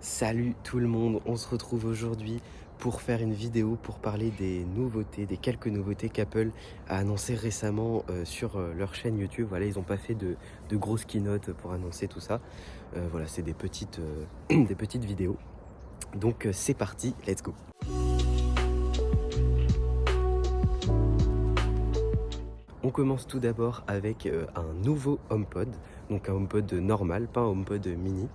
Salut tout le monde, on se retrouve aujourd'hui pour faire une vidéo pour parler des nouveautés, des quelques nouveautés qu'Apple a annoncées récemment sur leur chaîne YouTube. Voilà, ils n'ont pas fait de grosses keynotes pour annoncer tout ça. Voilà, c'est des des petites vidéos. Donc c'est parti, let's go. On commence tout d'abord avec un nouveau HomePod, donc un HomePod normal, pas un HomePod mini,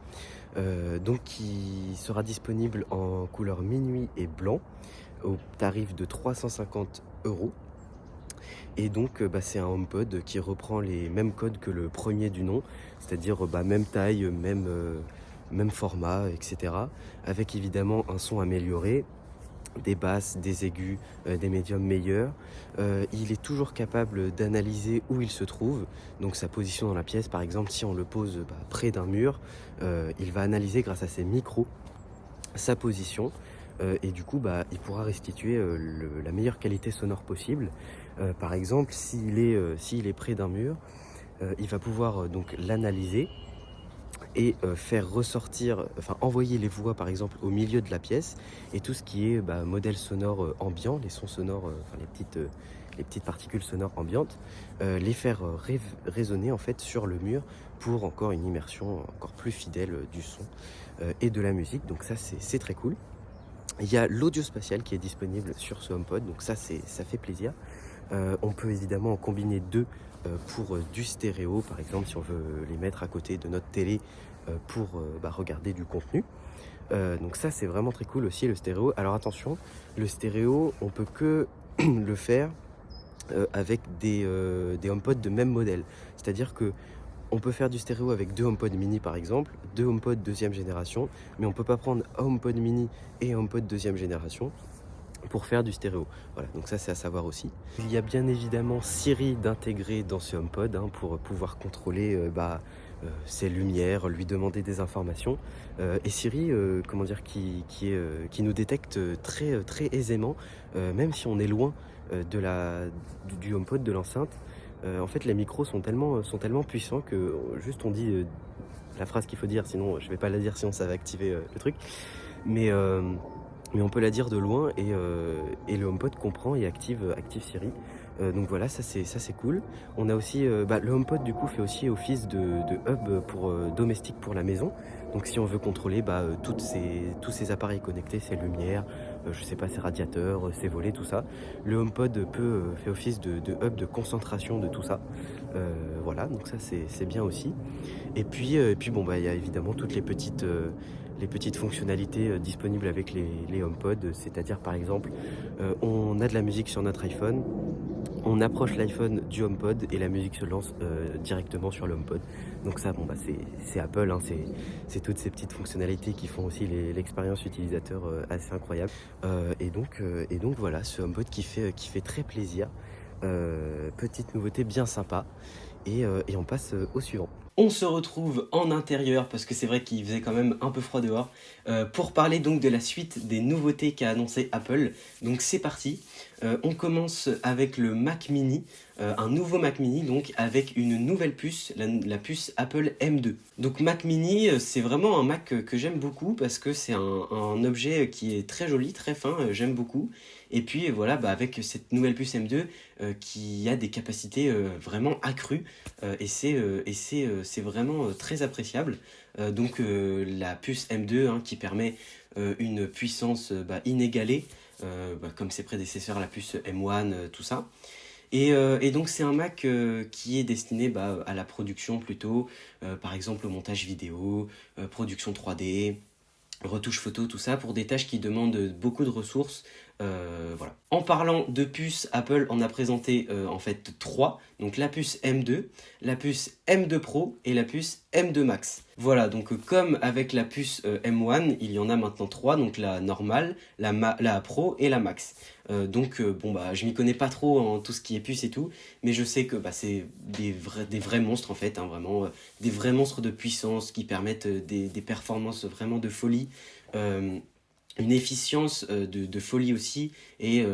donc qui sera disponible en couleur minuit et blanc, au tarif de 350 €. Et donc c'est un HomePod qui reprend les mêmes codes que le premier du nom, c'est-à-dire même taille, même format, etc. Avec évidemment un son amélioré, des basses, des aigus, des médiums meilleurs. Il est toujours capable d'analyser où il se trouve, donc sa position dans la pièce. Par exemple, si on le pose près d'un mur, il va analyser grâce à ses micros sa position, et du coup il pourra restituer la meilleure qualité sonore possible. Par exemple, s'il est près d'un mur, il va pouvoir donc l'analyser et faire ressortir, enfin envoyer les voix par exemple au milieu de la pièce, et tout ce qui est modèle sonore ambiant, les sons sonores, enfin les petites particules sonores ambiantes, les faire résonner en fait sur le mur pour encore une immersion encore plus fidèle du son et de la musique. Donc ça c'est très cool. Il y a l'audio spatial qui est disponible sur ce HomePod, donc ça fait plaisir. On peut évidemment en combiner deux pour du stéréo, par exemple si on veut les mettre à côté de notre télé pour regarder du contenu. Donc ça c'est vraiment très cool aussi, le stéréo. Alors attention, le stéréo on peut que le faire avec des HomePod de même modèle. C'est-à-dire que on peut faire du stéréo avec deux HomePod mini par exemple, deux HomePod deuxième génération, mais on peut pas prendre un HomePod mini et un HomePod deuxième génération pour faire du stéréo. Voilà, donc ça c'est à savoir aussi. Il y a bien évidemment Siri d'intégrer dans ce HomePod pour pouvoir contrôler ses lumières, lui demander des informations. Et Siri, comment dire, qui nous détecte très aisément, même si on est loin du HomePod, de l'enceinte. En fait, les micros sont tellement puissants que juste on dit la phrase qu'il faut dire, sinon je vais pas la dire, sinon ça va activer le truc. Mais, euh, mais on peut la dire de loin, et le HomePod comprend et active Siri. Donc voilà, ça c'est cool. On a aussi le HomePod du coup fait aussi office de hub pour domestique pour la maison. Donc si on veut contrôler tous ces appareils connectés, ses lumières, je sais pas, ses radiateurs, ses volets, tout ça, le HomePod fait office de hub de concentration de tout ça. Voilà, donc ça c'est bien aussi. Et puis bon, il y a évidemment toutes les petites fonctionnalités disponibles avec les HomePod, c'est-à-dire par exemple, on a de la musique sur notre iPhone, on approche l'iPhone du HomePod et la musique se lance directement sur le HomePod. Donc ça, c'est Apple, hein, c'est toutes ces petites fonctionnalités qui font aussi l'expérience utilisateur assez incroyable. Et donc voilà, ce HomePod qui fait très plaisir. Petite nouveauté bien sympa. Et on passe au suivant. On se retrouve en intérieur parce que c'est vrai qu'il faisait quand même un peu froid dehors, pour parler donc de la suite des nouveautés qu'a annoncé Apple. Donc c'est parti. On commence avec le Mac Mini, un nouveau Mac Mini donc avec une nouvelle puce, la puce Apple M2. Donc Mac Mini, c'est vraiment un Mac que j'aime beaucoup parce que c'est un objet qui est très joli, très fin, j'aime beaucoup. Et puis voilà, avec cette nouvelle puce M2 qui a des capacités vraiment accrues, c'est vraiment très appréciable. La puce M2 qui permet une puissance inégalée, comme ses prédécesseurs, la puce M1, tout ça. Et donc c'est un Mac qui est destiné à la production plutôt, par exemple au montage vidéo, production 3D, retouche photo, tout ça, pour des tâches qui demandent beaucoup de ressources. Voilà. En parlant de puces, Apple en a présenté en fait 3. Donc la puce M2, la puce M2 Pro et la puce M2 Max. Voilà, donc comme avec la puce M1, il y en a maintenant 3, donc la normale, la Pro et la Max. Je m'y connais pas trop en tout ce qui est puce et tout, mais je sais que c'est des vrais monstres en fait, hein, vraiment, des vrais monstres de puissance qui permettent des performances vraiment de folie. Une efficience de folie aussi, et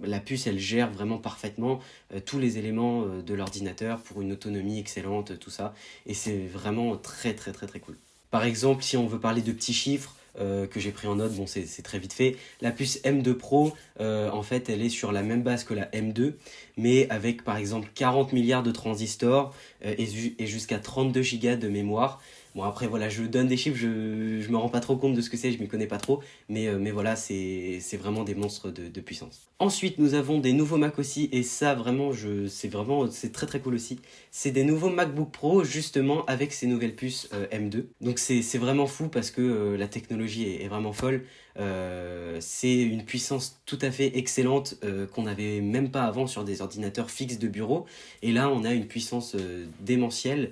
la puce elle gère vraiment parfaitement tous les éléments de l'ordinateur pour une autonomie excellente, tout ça, et c'est vraiment très très très très cool. Par exemple, si on veut parler de petits chiffres, que j'ai pris en note, bon c'est très vite fait. La puce M2 Pro, en fait, elle est sur la même base que la M2, mais avec par exemple 40 milliards de transistors et jusqu'à 32 Go de mémoire. Bon après voilà, je donne des chiffres, je me rends pas trop compte de ce que c'est, je m'y connais pas trop, mais voilà, c'est vraiment des monstres de puissance. Ensuite, nous avons des nouveaux Mac aussi, et ça vraiment, c'est très très cool aussi. C'est des nouveaux MacBook Pro justement avec ces nouvelles puces M2. Donc c'est vraiment fou parce que la technologie est vraiment folle. C'est une puissance tout à fait excellente qu'on n'avait même pas avant sur des ordinateurs fixes de bureau. Et là, on a une puissance démentielle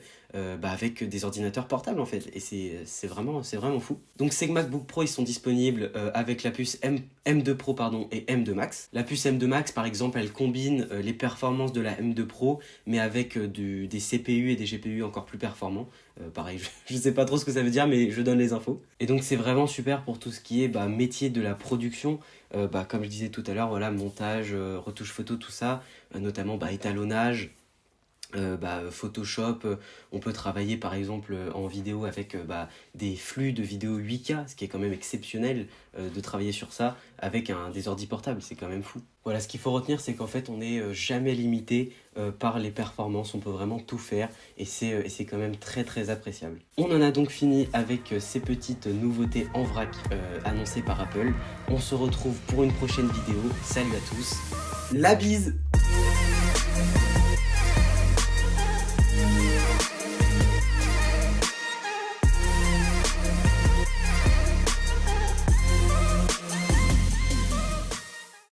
avec des ordinateurs portables en fait. Et c'est vraiment fou. Donc ces MacBook Pro, ils sont disponibles avec la puce M2 Pro pardon, et M2 Max. La puce M2 Max, par exemple, elle combine les performances de la M2 Pro, mais avec des CPU et des GPU encore plus performants. Pareil, je sais pas trop ce que ça veut dire, mais je donne les infos. Et donc c'est vraiment super pour tout ce qui est métier de la production. Comme je disais tout à l'heure, voilà, montage, retouche photo, tout ça, notamment étalonnage. Photoshop, on peut travailler par exemple en vidéo avec des flux de vidéos 8K, ce qui est quand même exceptionnel de travailler sur ça avec des ordi portables, c'est quand même fou. Voilà, ce qu'il faut retenir, c'est qu'en fait on n'est jamais limité par les performances, on peut vraiment tout faire et c'est quand même très très appréciable. On en a donc fini avec ces petites nouveautés en vrac annoncées par Apple. On se retrouve pour une prochaine vidéo, salut à tous, la bise!